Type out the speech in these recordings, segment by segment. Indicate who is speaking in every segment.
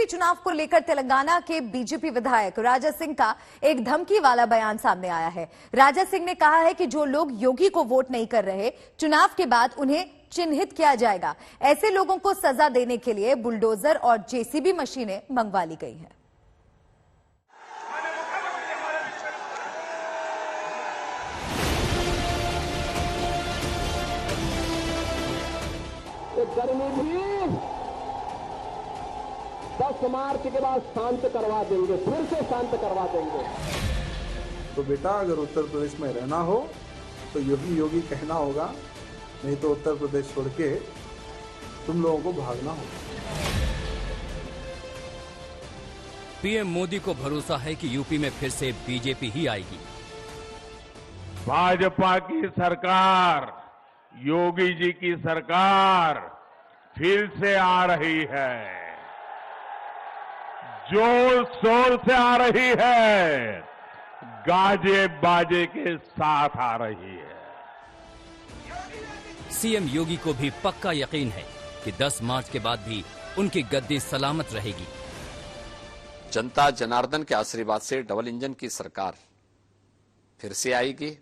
Speaker 1: चुनाव को लेकर तेलंगाना के बीजेपी विधायक राजा सिंह का एक धमकी वाला बयान सामने आया है। राजा सिंह ने कहा है कि जो लोग योगी को वोट नहीं कर रहे, चुनाव के बाद उन्हें चिन्हित किया जाएगा। ऐसे लोगों को सजा देने के लिए बुलडोजर और जेसीबी मशीनें मंगवा ली गई हैं।
Speaker 2: गर्मी भी 10 मार्च के बाद शांत करवा देंगे, फिर से शांत करवा देंगे।
Speaker 3: तो बेटा अगर उत्तर प्रदेश में रहना हो तो योगी कहना होगा, नहीं तो उत्तर प्रदेश छोड़ के तुम लोगों को भागना होगा।
Speaker 4: पीएम मोदी को भरोसा है कि यूपी में फिर से बीजेपी ही आएगी।
Speaker 5: भाजपा की सरकार, योगी जी की सरकार फिर से आ रही है, जोर शोर से आ रही है, गाजे बाजे के साथ आ रही है।
Speaker 4: सीएम योगी को भी पक्का यकीन है कि 10 मार्च के बाद भी उनकी गद्दी सलामत रहेगी।
Speaker 6: जनता जनार्दन के आशीर्वाद से डबल इंजन की सरकार फिर से आएगी।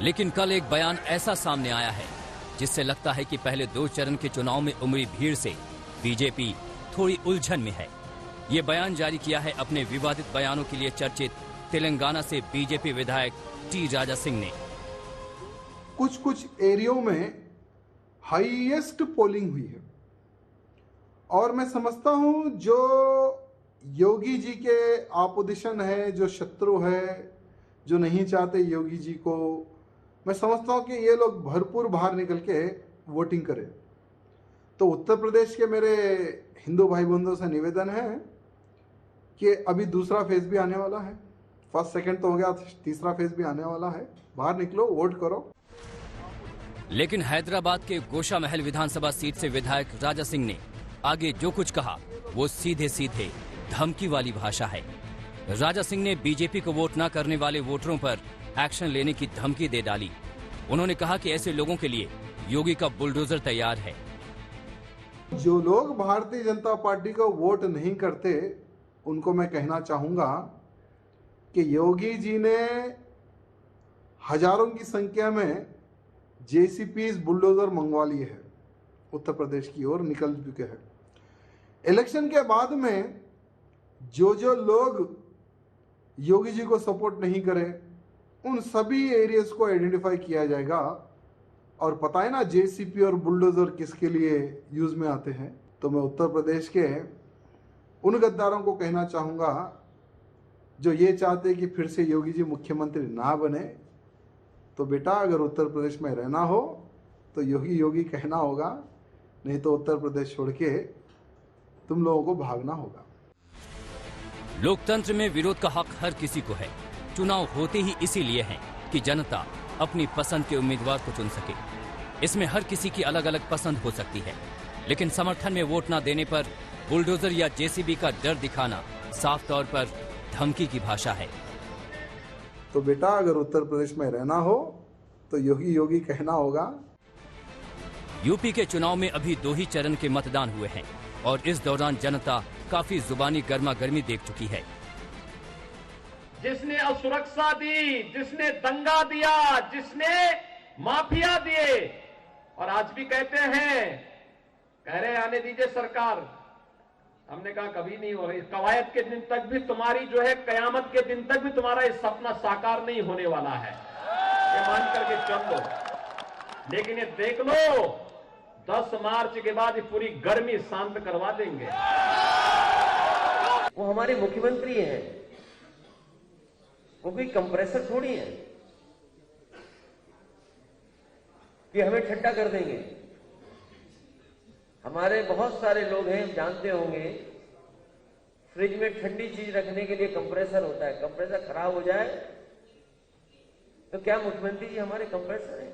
Speaker 4: लेकिन कल एक बयान ऐसा सामने आया है जिससे लगता है कि पहले 2 चरण के चुनाव में उमड़ी भीड़ से बीजेपी थोड़ी उलझन में है। ये बयान जारी किया है अपने विवादित बयानों के लिए चर्चित तेलंगाना से बीजेपी विधायक टी राजा सिंह ने।
Speaker 3: कुछ एरियो में हाईएस्ट पोलिंग हुई है और मैं समझता हूं जो योगी जी के ऑपोजिशन है, जो शत्रु है, जो नहीं चाहते योगी जी को, मैं समझता हूं कि ये लोग भरपूर बाहर निकल के वोटिंग करें। तो उत्तर प्रदेश के मेरे हिंदू भाई बंधुओं से निवेदन है कि अभी दूसरा फेज भी आने वाला है। फर्स्ट सेकंड तो हो गया, तीसरा फेज भी आने वाला है। बाहर निकलो, वोट करो।
Speaker 4: लेकिन हैदराबाद के गोशा महल विधानसभा सीट से विधायक राजा सिंह ने आगे जो कुछ कहा वो सीधे सीधे धमकी वाली भाषा है। राजा सिंह ने बीजेपी को वोट न करने वाले वोटरों पर एक्शन लेने की धमकी दे डाली। उन्होंने कहा कि ऐसे लोगों के लिए योगी का बुलडोजर तैयार है।
Speaker 3: जो लोग भारतीय जनता पार्टी को वोट नहीं करते उनको मैं कहना चाहूंगा कि योगी जी ने हजारों की संख्या में जेसीपीज बुलडोजर मंगवा लिए हैं, उत्तर प्रदेश की ओर निकल चुके हैं। इलेक्शन के बाद में जो लोग योगी जी को सपोर्ट नहीं करें उन सभी एरियाज को आइडेंटिफाई किया जाएगा। और पता है ना जेसीपी और बुलडोजर किसके लिए यूज में आते हैं। तो मैं उत्तर प्रदेश के उन गद्दारों को कहना चाहूंगा जो ये चाहते हैं कि फिर से योगी जी मुख्यमंत्री ना बने, तो बेटा अगर उत्तर प्रदेश में रहना हो तो योगी कहना होगा, नहीं तो उत्तर प्रदेश छोड़ के तुम लोगों को भागना होगा।
Speaker 4: लोकतंत्र में विरोध का हक हर किसी को है। चुनाव होते ही इसीलिए हैं कि जनता अपनी पसंद के उम्मीदवार को चुन सके। इसमें हर किसी की अलग अलग पसंद हो सकती है, लेकिन समर्थन में वोट न देने पर बुलडोजर या जेसीबी का डर दिखाना साफ तौर पर धमकी की भाषा है।
Speaker 3: तो बेटा अगर उत्तर प्रदेश में रहना हो तो योगी कहना होगा।
Speaker 4: यूपी के चुनाव में अभी 2 ही चरण के मतदान हुए हैं और इस दौरान जनता काफी जुबानी गर्मा गर्मी देख चुकी है।
Speaker 2: जिसने असुरक्षा दी, जिसने दंगा दिया, जिसने माफिया दिए, और आज भी कहते हैं, कह रहे आने दीजिए सरकार। हमने कहा कभी नहीं हो रही। कवायद के दिन तक भी तुम्हारी जो है, कयामत के दिन तक भी तुम्हारा ये सपना साकार नहीं होने वाला है, ये मान करके चल लो। लेकिन ये देख लो 10 मार्च के बाद ये पूरी गर्मी शांत करवा देंगे।
Speaker 7: वो हमारे मुख्यमंत्री हैं, वो कोई कंप्रेसर थोड़ी है कि हमें ठंडा कर देंगे। हमारे बहुत सारे लोग हैं, जानते होंगे, फ्रिज में ठंडी चीज रखने के लिए कंप्रेसर होता है। कंप्रेसर खराब हो जाए तो क्या मुख्यमंत्री जी हमारे कंप्रेसर हैं?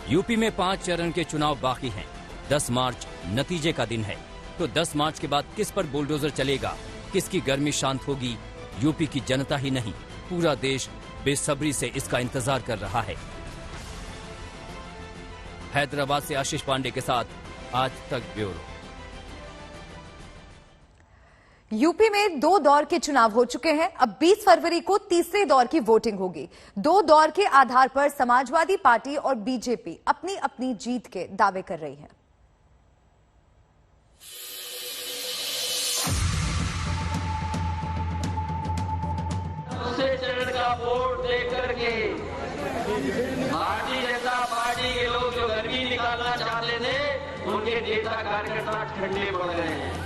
Speaker 4: यूपी में 5 चरण के चुनाव बाकी हैं। 10 मार्च नतीजे का दिन है। तो 10 मार्च के बाद किस पर बुलडोजर चलेगा, किसकी गर्मी शांत होगी, यूपी की जनता ही नहीं पूरा देश बेसब्री से इसका इंतजार कर रहा है। हैदराबाद से आशीष पांडे के साथ आज तक ब्यूरो।
Speaker 1: यूपी में 2 दौर के चुनाव हो चुके हैं। अब 20 फरवरी को तीसरे दौर की वोटिंग होगी। 2 दौर के आधार पर समाजवादी पार्टी और बीजेपी अपनी अपनी जीत के दावे कर रही है।
Speaker 7: दूसरे चरण का वोट देख करके भारतीय जनता पार्टी के लोग जो गर्मी निकालना चाहते थे, उनके नेता कार्यकर्ता ठंडे पड़ गए हैं।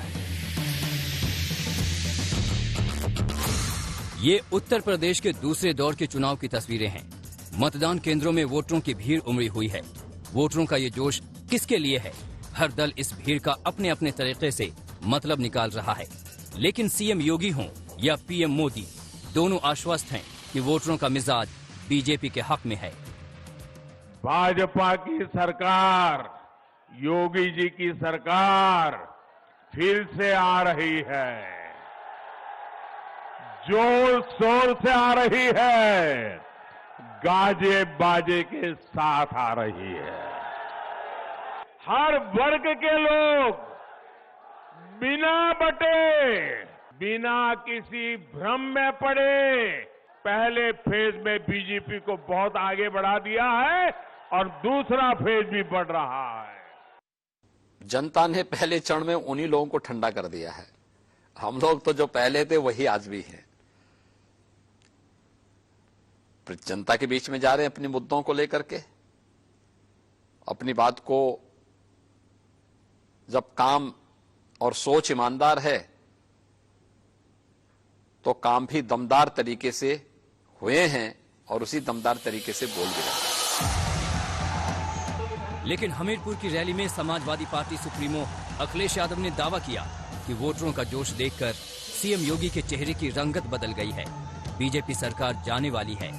Speaker 4: ये उत्तर प्रदेश के दूसरे दौर के चुनाव की तस्वीरें हैं। मतदान केंद्रों में वोटरों की भीड़ उमड़ी हुई है। वोटरों का ये जोश किसके लिए है? हर दल इस भीड़ का अपने अपने तरीके से मतलब निकाल रहा है। लेकिन सीएम योगी हों या पीएम मोदी, दोनों आश्वस्त हैं कि वोटरों का मिजाज बीजेपी के हक में है।
Speaker 5: भाजपा की सरकार, योगी जी की सरकार फिर से आ रही है, जोर शोर से आ रही है, गाजे बाजे के साथ आ रही है। हर वर्ग के लोग बिना बटे, बिना किसी भ्रम में पड़े, पहले फेज में बीजेपी को बहुत आगे बढ़ा दिया है और दूसरा फेज भी बढ़ रहा है।
Speaker 6: जनता ने पहले चरण में उन्हीं लोगों को ठंडा कर दिया है। हम लोग तो जो पहले थे वही आज भी हैं। जनता के बीच में जा रहे हैं अपने मुद्दों को लेकर के। अपनी बात को, जब काम और सोच ईमानदार है तो काम भी दमदार तरीके से हुए हैं और उसी दमदार तरीके से बोल भी रहे हैं।
Speaker 4: लेकिन हमीरपुर की रैली में समाजवादी पार्टी सुप्रीमो अखिलेश यादव ने दावा किया कि वोटरों का जोश देखकर सीएम योगी के चेहरे की रंगत बदल गई है। बीजेपी सरकार जाने वाली है।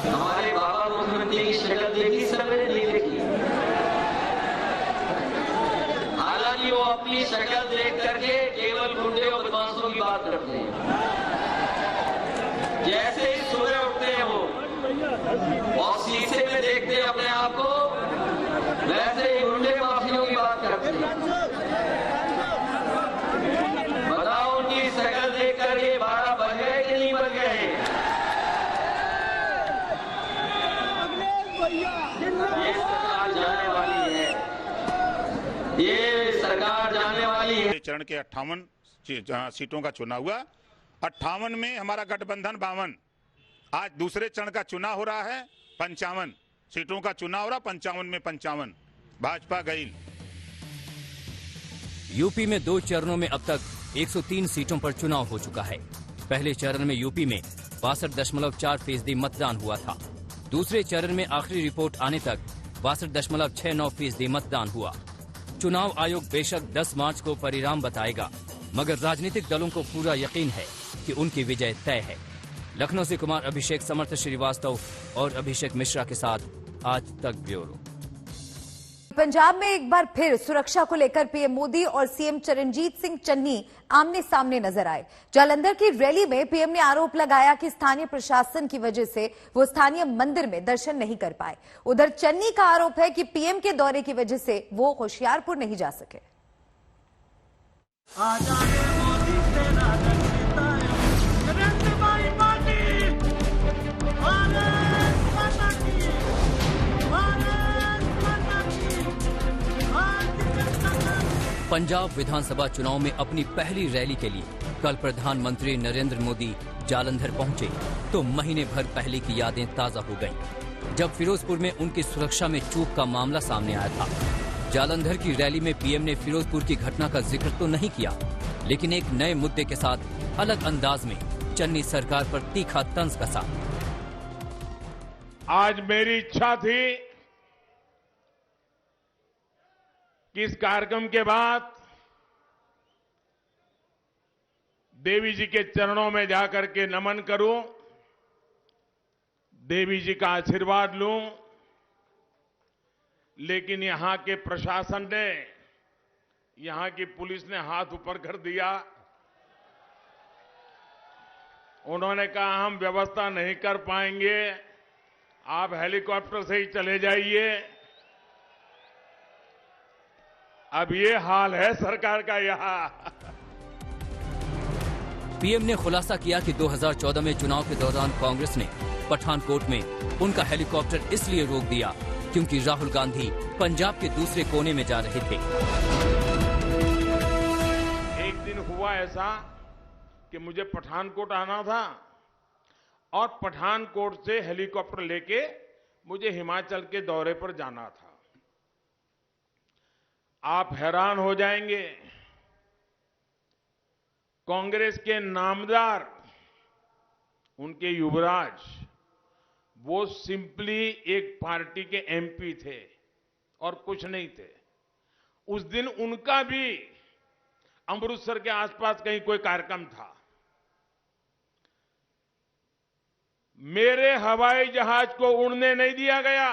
Speaker 7: हमारे बाबा मुख्यमंत्री की शक्ल देखी, सब ने नहीं देखी। हालांकि वो अपनी शक्ल देख करके केवल गुंडे और बदमाशों की बात करते हैं। जैसे ही सुबह उठते हैं वो और शीशे में देखते हैं अपने आप को, वैसे ही गुंडे माफियों की बात करते हैं। बताओ उनकी शक्ल देख करके 12 बन गए कि नहीं बन गए? ये सरकार जाने वाली है, ये सरकार जाने वाली है।
Speaker 8: चरण के 58 सीटों का चुनाव हुआ। 58 में हमारा गठबंधन 52। आज दूसरे चरण का चुनाव हो रहा है। 55 सीटों का चुनाव हो रहा, 55 में 55 भाजपा गई।
Speaker 4: यूपी में 2 चरणों में अब तक 103 सीटों पर चुनाव हो चुका है। पहले चरण में यूपी में 62.4% मतदान हुआ था। दूसरे चरण में आखिरी रिपोर्ट आने तक 62.69% मतदान हुआ। चुनाव आयोग बेशक 10 मार्च को परिणाम बताएगा, मगर राजनीतिक दलों को पूरा यकीन है कि उनकी विजय तय है। लखनऊ से कुमार अभिषेक समर्थ श्रीवास्तव और अभिषेक मिश्रा के साथ आज तक ब्यूरो।
Speaker 1: पंजाब में एक बार फिर सुरक्षा को लेकर पीएम मोदी और सीएम चरणजीत सिंह चन्नी आमने सामने नजर आए। जालंधर की रैली में पीएम ने आरोप लगाया कि स्थानीय प्रशासन की वजह से वो स्थानीय मंदिर में दर्शन नहीं कर पाए। उधर चन्नी का आरोप है कि पीएम के दौरे की वजह से वो होशियारपुर नहीं जा सके।
Speaker 4: पंजाब विधानसभा चुनाव में अपनी पहली रैली के लिए कल प्रधानमंत्री नरेंद्र मोदी जालंधर पहुंचे तो महीने भर पहले की यादें ताजा हो गईं, जब फिरोजपुर में उनकी सुरक्षा में चूक का मामला सामने आया था। जालंधर की रैली में पीएम ने फिरोजपुर की घटना का जिक्र तो नहीं किया, लेकिन एक नए मुद्दे के साथ अलग अंदाज में चन्नी सरकार पर तीखा तंज कसा।
Speaker 5: आज मेरी इच्छा थी कि इस कार्यक्रम के बाद देवी जी के चरणों में जाकर के नमन करूं, देवी जी का आशीर्वाद लूं, लेकिन यहां के प्रशासन ने, यहां की पुलिस ने हाथ ऊपर कर दिया। उन्होंने कहा हम व्यवस्था नहीं कर पाएंगे, आप हेलीकॉप्टर से ही चले जाइए। अब ये हाल है सरकार का यहाँ।
Speaker 4: पीएम ने खुलासा किया कि 2014 में चुनाव के दौरान कांग्रेस ने पठानकोट में उनका हेलीकॉप्टर इसलिए रोक दिया क्योंकि राहुल गांधी पंजाब के दूसरे कोने में जा रहे थे।
Speaker 5: एक दिन हुआ ऐसा कि मुझे पठानकोट आना था और पठानकोट से हेलीकॉप्टर लेके मुझे हिमाचल के दौरे पर जाना था। आप हैरान हो जाएंगे, कांग्रेस के नामदार, उनके युवराज, वो सिंपली एक पार्टी के एमपी थे और कुछ नहीं थे। उस दिन उनका भी अमृतसर के आसपास कहीं कोई कार्यक्रम था। मेरे हवाई जहाज को उड़ने नहीं दिया गया।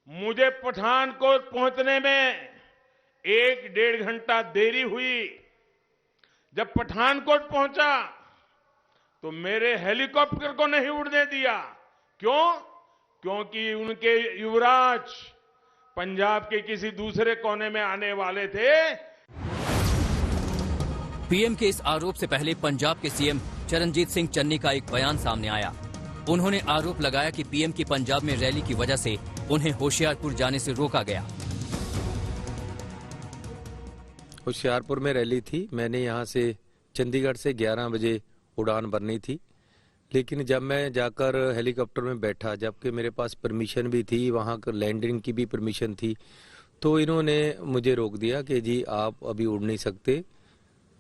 Speaker 5: मुझे पठानकोट पहुंचने में 1-1.5 घंटा देरी हुई। जब पठानकोट पहुंचा तो मेरे हेलीकॉप्टर को नहीं उड़ने दिया। क्यों? क्योंकि उनके युवराज पंजाब के किसी दूसरे कोने में आने वाले थे।
Speaker 4: पीएम के इस आरोप से पहले पंजाब के सीएम चरणजीत सिंह चन्नी का एक बयान सामने आया। उन्होंने आरोप लगाया कि पीएम की पंजाब में रैली की वजह से उन्हें होशियारपुर जाने से रोका गया।
Speaker 9: होशियारपुर में रैली थी। मैंने यहाँ से चंडीगढ़ से 11 बजे उड़ान भरनी थी, लेकिन जब मैं जाकर हेलीकॉप्टर में बैठा, जबकि मेरे पास परमिशन भी थी, वहाँ कर लैंडिंग की भी परमिशन थी, तो इन्होंने मुझे रोक दिया कि जी आप अभी उड़ नहीं सकते,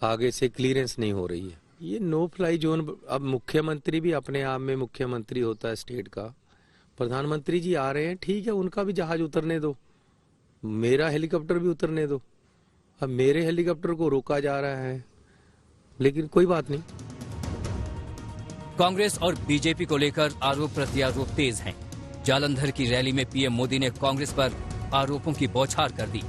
Speaker 9: आगे से क्लियरेंस नहीं हो रही है। ये नो फ्लाई जोन। अब मुख्यमंत्री भी अपने आप में मुख्यमंत्री होता है स्टेट का। प्रधानमंत्री जी आ रहे हैं, ठीक है, उनका भी जहाज उतरने दो, मेरा हेलीकॉप्टर भी उतरने दो। अब मेरे हेलीकॉप्टर को रोका जा रहा है, लेकिन कोई बात नहीं।
Speaker 4: कांग्रेस और बीजेपी को लेकर आरोप प्रत्यारोप तेज हैं। जालंधर की रैली में पीएम मोदी ने कांग्रेस पर आरोपों की बौछार कर दी।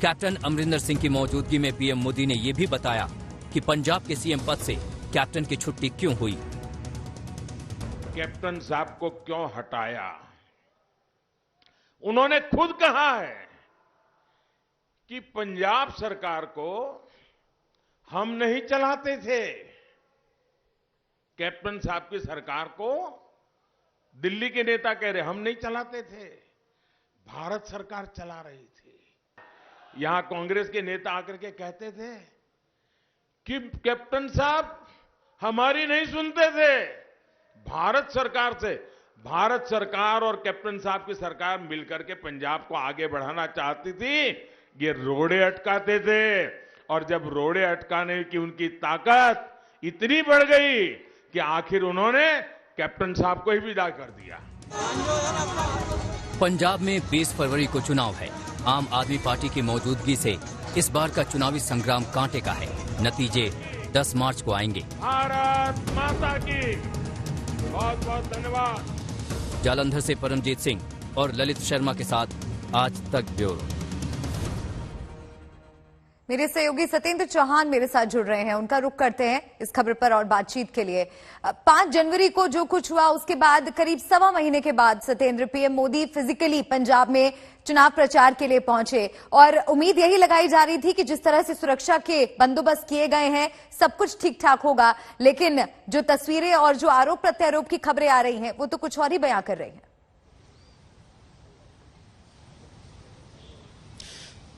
Speaker 4: कैप्टन अमरिंदर सिंह की मौजूदगी में पीएम मोदी ने यह भी बताया कि पंजाब के सीएम पद से कैप्टन की छुट्टी क्यों हुई।
Speaker 5: कैप्टन साहब को क्यों हटाया? उन्होंने खुद कहा है कि पंजाब सरकार को हम नहीं चलाते थे। कैप्टन साहब की सरकार को दिल्ली के नेता कह रहे हम नहीं चलाते थे, भारत सरकार चला रही थी। यहां कांग्रेस के नेता आकर के कहते थे कि कैप्टन साहब हमारी नहीं सुनते थे, भारत सरकार से। भारत सरकार और कैप्टन साहब की सरकार मिलकर के पंजाब को आगे बढ़ाना चाहती थी। ये रोड़े अटकाते थे, और जब रोड़े अटकाने की उनकी ताकत इतनी बढ़ गई कि आखिर उन्होंने कैप्टन साहब को ही विदा कर दिया।
Speaker 4: पंजाब में 20 फरवरी को चुनाव है। आम आदमी पार्टी की मौजूदगी से इस बार का चुनावी संग्राम कांटे का है। नतीजे 10 मार्च को आएंगे।
Speaker 5: भारत माता की बहुत बहुत धन्यवाद।
Speaker 4: जालंधर से परमजीत सिंह और ललित शर्मा के साथ आज तक ब्यूरो।
Speaker 1: मेरे सहयोगी सत्येंद्र चौहान मेरे साथ जुड़ रहे हैं, उनका रुख करते हैं इस खबर पर और बातचीत के लिए। 5 जनवरी को जो कुछ हुआ उसके बाद करीब 1.25 महीने के बाद सत्येंद्र, पीएम मोदी फिजिकली पंजाब में चुनाव प्रचार के लिए पहुंचे और उम्मीद यही लगाई जा रही थी कि जिस तरह से सुरक्षा के बंदोबस्त किए गए हैं सब कुछ ठीक ठाक होगा, लेकिन जो तस्वीरें और जो आरोप प्रत्यारोप की खबरें आ रही हैं वो तो कुछ और ही बयां कर रही हैं।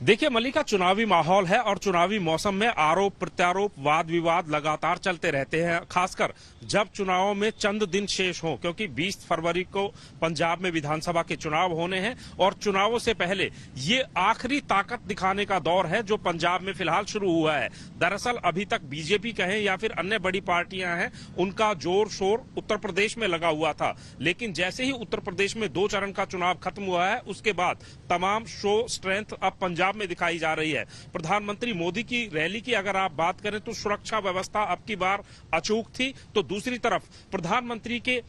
Speaker 10: देखिए मल्लिका, चुनावी माहौल है और चुनावी मौसम में आरोप प्रत्यारोप वाद विवाद लगातार चलते रहते हैं, खासकर जब चुनावों में चंद दिन शेष हों, क्योंकि 20 फरवरी को पंजाब में विधानसभा के चुनाव होने हैं और चुनावों से पहले ये आखिरी ताकत दिखाने का दौर है जो पंजाब में फिलहाल शुरू हुआ है। दरअसल अभी तक बीजेपी कहें या फिर अन्य बड़ी पार्टियां हैं, उनका जोर शोर उत्तर प्रदेश में लगा हुआ था, लेकिन जैसे ही उत्तर प्रदेश में 2 चरण का चुनाव खत्म हुआ है उसके बाद तमाम शो स्ट्रेंथ अब पंजाब में दिखाई जा रही है। प्रधानमंत्री मोदी की रैली की अगर आप बात करें तो सुरक्षा व्यवस्था अब की बार अचूक थी, तो दूसरी तरफ प्रधानमंत्री के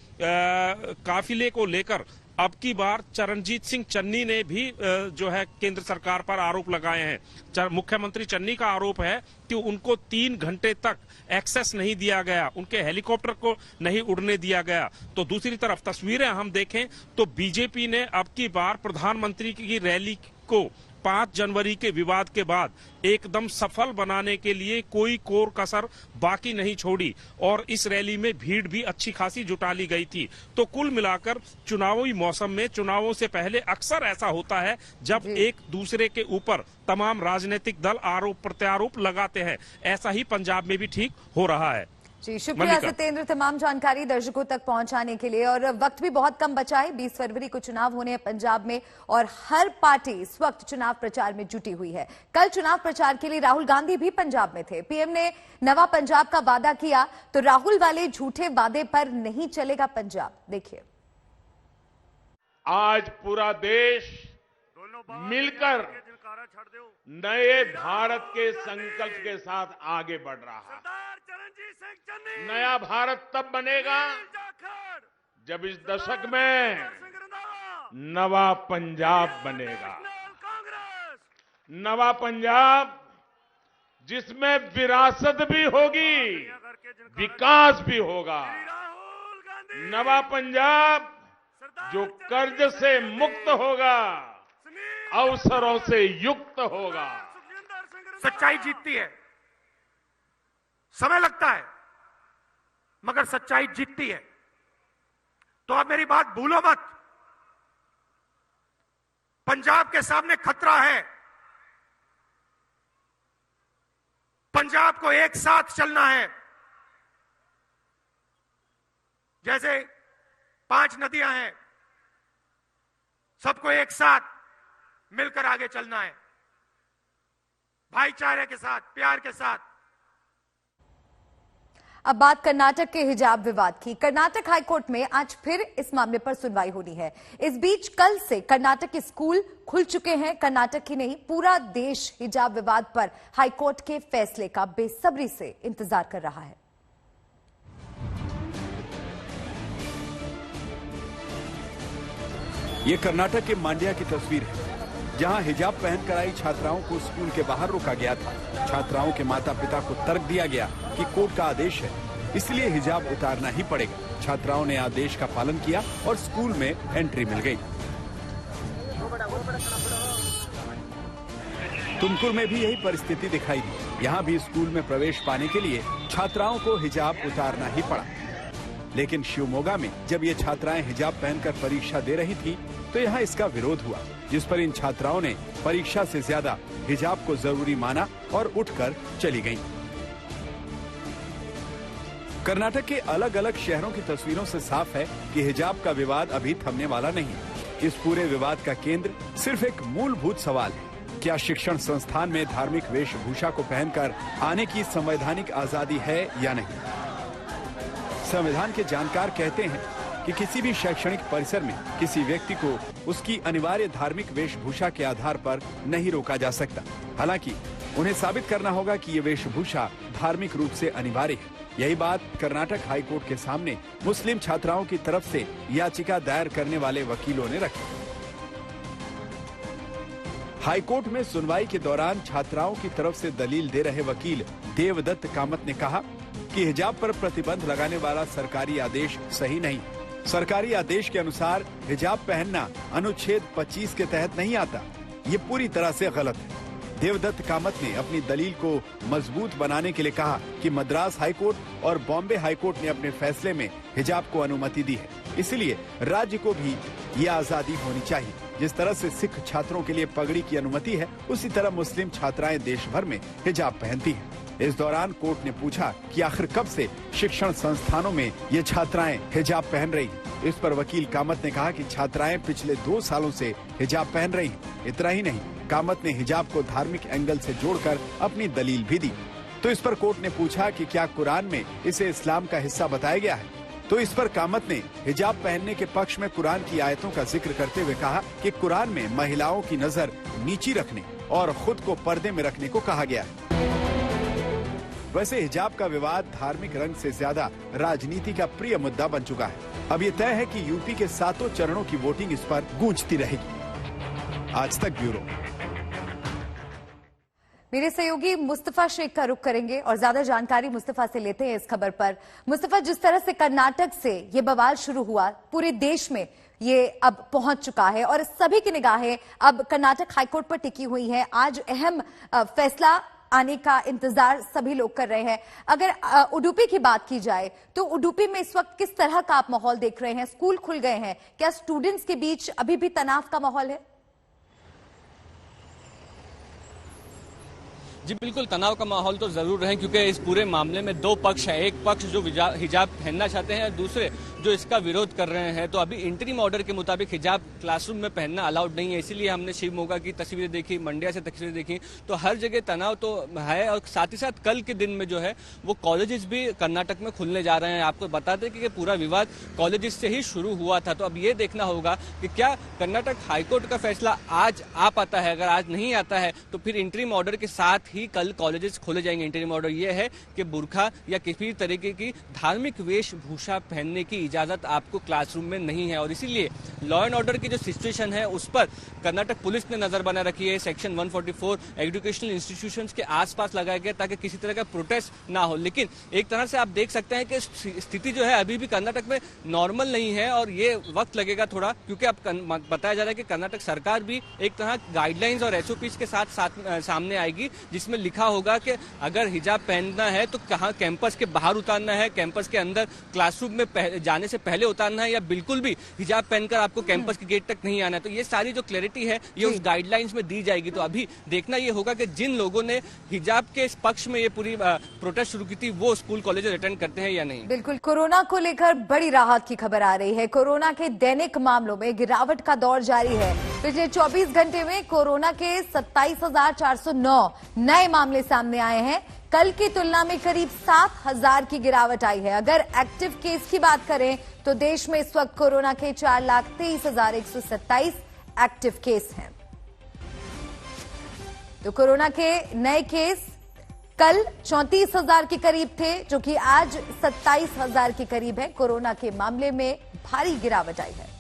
Speaker 10: काफिले को लेकर अब की बार चरणजीत सिंह चन्नी ने भी जो है केंद्र सरकार पर आरोप लगाए हैं। मुख्यमंत्री चन्नी का आरोप है कि उनको 3 घंटे तक एक्सेस नहीं दिया गया, उनके हेलीकॉप्टर को नहीं उड़ने दिया गया। तो दूसरी तरफ तस्वीरें हम देखें तो बीजेपी ने अब की बार प्रधानमंत्री की रैली को 5 जनवरी के विवाद के बाद एकदम सफल बनाने के लिए कोई कोर कसर बाकी नहीं छोड़ी और इस रैली में भीड़ भी अच्छी खासी जुटा ली गई थी। तो कुल मिलाकर चुनावी मौसम में चुनावों से पहले अक्सर ऐसा होता है जब एक दूसरे के ऊपर तमाम राजनीतिक दल आरोप प्रत्यारोप लगाते हैं। ऐसा ही पंजाब में भी ठीक हो रहा है।
Speaker 1: जी शुक्रिया सत्येंद्र, तमाम जानकारी दर्शकों तक पहुंचाने के लिए। और वक्त भी बहुत कम बचा है, 20 फरवरी को चुनाव होने हैं पंजाब में और हर पार्टी इस वक्त चुनाव प्रचार में जुटी हुई है। कल चुनाव प्रचार के लिए राहुल गांधी भी पंजाब में थे। पीएम ने नवा पंजाब का वादा किया, तो राहुल वाले झूठे वादे पर नहीं चलेगा पंजाब। देखिए,
Speaker 5: आज पूरा देश मिलकर नए भारत के संकल्प के साथ आगे बढ़ रहा है। नया भारत तब बनेगा जब इस दशक में नवा पंजाब बनेगा। नवा पंजाब जिसमें विरासत भी होगी, विकास भी होगा। नवा पंजाब जो कर्ज से मुक्त होगा, अवसरों से युक्त होगा।
Speaker 11: सच्चाई जीतती है, समय लगता है मगर सच्चाई जीतती है। तो आप मेरी बात भूलो मत। पंजाब के सामने खतरा है। पंजाब को एक साथ चलना है। जैसे 5 नदियां हैं, सबको एक साथ मिलकर आगे चलना है, भाईचारे के साथ, प्यार के साथ।
Speaker 1: अब बात कर्नाटक के हिजाब विवाद की। कर्नाटक हाईकोर्ट में आज फिर इस मामले पर सुनवाई होनी है। इस बीच कल से कर्नाटक के स्कूल खुल चुके हैं। कर्नाटक ही नहीं, पूरा देश हिजाब विवाद पर हाईकोर्ट के फैसले का बेसब्री से इंतजार कर रहा है।
Speaker 12: ये कर्नाटक के मांड्या की तस्वीर है, जहां हिजाब पहनकर आई छात्राओं को स्कूल के बाहर रोका गया था। छात्राओं के माता पिता को तर्क दिया गया कि कोर्ट का आदेश है, इसलिए हिजाब उतारना ही पड़ेगा। छात्राओं ने आदेश का पालन किया और स्कूल में एंट्री मिल गई। तुमकुर में भी यही परिस्थिति दिखाई दी। यहाँ भी स्कूल में प्रवेश पाने के लिए छात्राओं को हिजाब उतारना ही पड़ा। लेकिन शिवमोगा में जब ये छात्राएं हिजाब पहनकर परीक्षा दे रही थी, तो यहाँ इसका विरोध हुआ, जिस पर इन छात्राओं ने परीक्षा से ज्यादा हिजाब को जरूरी माना और उठकर चली गईं। कर्नाटक के अलग अलग शहरों की तस्वीरों से साफ है कि हिजाब का विवाद अभी थमने वाला नहीं। इस पूरे विवाद का केंद्र सिर्फ एक मूलभूत सवाल है, क्या शिक्षण संस्थान में धार्मिक वेशभूषा को पहनकर आने की संवैधानिक आजादी है या नहीं। संविधान के जानकार कहते हैं कि किसी भी शैक्षणिक परिसर में किसी व्यक्ति को उसकी अनिवार्य धार्मिक वेशभूषा के आधार पर नहीं रोका जा सकता। हालांकि उन्हें साबित करना होगा कि ये वेशभूषा धार्मिक रूप से अनिवार्य है। यही बात कर्नाटक हाईकोर्ट के सामने मुस्लिम छात्राओं की तरफ से याचिका दायर करने वाले वकीलों ने रखी। हाईकोर्ट में सुनवाई के दौरान छात्राओं की तरफ से दलील दे रहे वकील देवदत्त कामत ने कहा कि हिजाब पर प्रतिबंध लगाने वाला सरकारी आदेश सही नहीं। सरकारी आदेश के अनुसार हिजाब पहनना अनुच्छेद 25 के तहत नहीं आता। ये पूरी तरह से गलत है। देवदत्त कामत ने अपनी दलील को मजबूत बनाने के लिए कहा कि मद्रास हाईकोर्ट और बॉम्बे हाईकोर्ट ने अपने फैसले में हिजाब को अनुमति दी है, इसलिए राज्य को भी ये आजादी होनी चाहिए। जिस तरह से सिख छात्रों के लिए पगड़ी की अनुमति है, उसी तरह मुस्लिम छात्राएं देश भर में हिजाब पहनती हैं। इस दौरान कोर्ट ने पूछा कि आखिर कब से शिक्षण संस्थानों में ये छात्राएं हिजाब पहन रही हैं। इस पर वकील कामत ने कहा कि छात्राएं पिछले 2 सालों से हिजाब पहन रही हैं। इतना ही नहीं, कामत ने हिजाब को धार्मिक एंगल से जोड़कर अपनी दलील भी दी। तो इस पर कोर्ट ने पूछा कि क्या कुरान में इसे इस्लाम का हिस्सा बताया गया है। तो इस पर कामत ने हिजाब पहनने के पक्ष में कुरान की आयतों का जिक्र करते हुए कहा कि कुरान में महिलाओं की नजर नीची रखने और खुद को पर्दे में रखने को कहा गया है। वैसे हिजाब का विवाद धार्मिक रंग से ज्यादा राजनीति का प्रिय मुद्दा बन चुका है। अब ये तय है कि यूपी के 7 चरणों की वोटिंग इस पर गूंजती रहेगी। आज तक ब्यूरो।
Speaker 1: मेरे सहयोगी मुस्तफा शेख का रुख करेंगे और ज्यादा जानकारी मुस्तफा से लेते हैं इस खबर पर। मुस्तफा, जिस तरह से कर्नाटक से ये बवाल शुरू हुआ, पूरे देश में ये अब पहुंच चुका है और सभी की निगाहें अब कर्नाटक हाईकोर्ट पर टिकी हुई हैं। आज अहम फैसला आने का इंतजार सभी लोग कर रहे हैं। अगर उडुपी की बात की जाए तो उडुपी में इस वक्त किस तरह का आप माहौल देख रहे हैं? स्कूल खुल गए हैं, क्या स्टूडेंट्स के बीच अभी भी तनाव का माहौल है?
Speaker 4: जी बिल्कुल, तनाव का माहौल तो जरूर है, क्योंकि इस पूरे मामले में दो पक्ष है। एक पक्ष जो हिजाब पहनना चाहते हैं और दूसरे जो इसका विरोध कर रहे हैं। तो अभी इंटरिम ऑर्डर के मुताबिक हिजाब क्लासरूम में पहनना अलाउड नहीं है। इसीलिए हमने शिवमोगा की तस्वीरें देखी, मंड्या से तस्वीरें देखी, तो हर जगह तनाव तो है। और साथ ही साथ कल के दिन में जो है वो कॉलेजेस भी कर्नाटक में खुलने जा रहे हैं। आपको बता दें कि पूरा विवाद कॉलेजेस से ही शुरू हुआ था। तो अब ये देखना होगा कि क्या कर्नाटक हाईकोर्ट का फैसला आज आ पाता है। अगर आज नहीं आता है तो फिर इंटरिम ऑर्डर के साथ ही कल कॉलेजेस खोले जाएंगे। इंटरिम ऑर्डर यह है कि बुर्खा या किसी तरीके की धार्मिक वेशभूषा पहनने की इजाजत आपको क्लासरूम में नहीं है। और इसीलिए लॉ एंड ऑर्डर की जो सिचुएशन है उस पर कर्नाटक पुलिस ने नजर बना रखी है। सेक्शन 144 एजुकेशनल इंस्टीट्यूशंस के आसपास लगाया गया ताकि किसी तरह का प्रोटेस्ट ना हो। लेकिन एक तरह से आप देख सकते हैं कि स्थिति जो है अभी भी कर्नाटक में नॉर्मल नहीं है और ये वक्त लगेगा थोड़ा, क्योंकि अब बताया जा रहा है कि कर्नाटक सरकार भी एक तरह गाइडलाइंस और एसओपीज के साथ सामने आएगी, जिसमें लिखा होगा कि अगर हिजाब पहनना है तो कहां कैंपस के बाहर उतारना है, कैंपस के अंदर क्लासरूम में जाने से पहले उतारना है, या बिल्कुल भी हिजाब पहनकर आपको कैंपस के गेट तक नहीं आना है। तो ये सारी जो क्लैरिटी है ये उस गाइडलाइंस में दी जाएगी। तो अभी देखना ये होगा कि जिन लोगों ने हिजाब के इस पक्ष में ये पूरी प्रोटेस्ट शुरू की थी वो स्कूल कॉलेज अटेंड करते हैं या नहीं।
Speaker 1: बिल्कुल, कोरोना को लेकर बड़ी राहत की खबर आ रही है। कोरोना के दैनिक मामलों में गिरावट का दौर जारी है। पिछले 24 घंटे में कोरोना के 27,409 नए मामले सामने आए हैं। कल की तुलना में करीब 7,000 की गिरावट आई है। अगर एक्टिव केस की बात करें तो देश में इस वक्त कोरोना के 4,23,127 एक्टिव केस हैं। तो कोरोना के नए केस कल 34,000 के करीब थे, जो कि आज 27,000 के करीब है। कोरोना के मामले में भारी गिरावट आई है।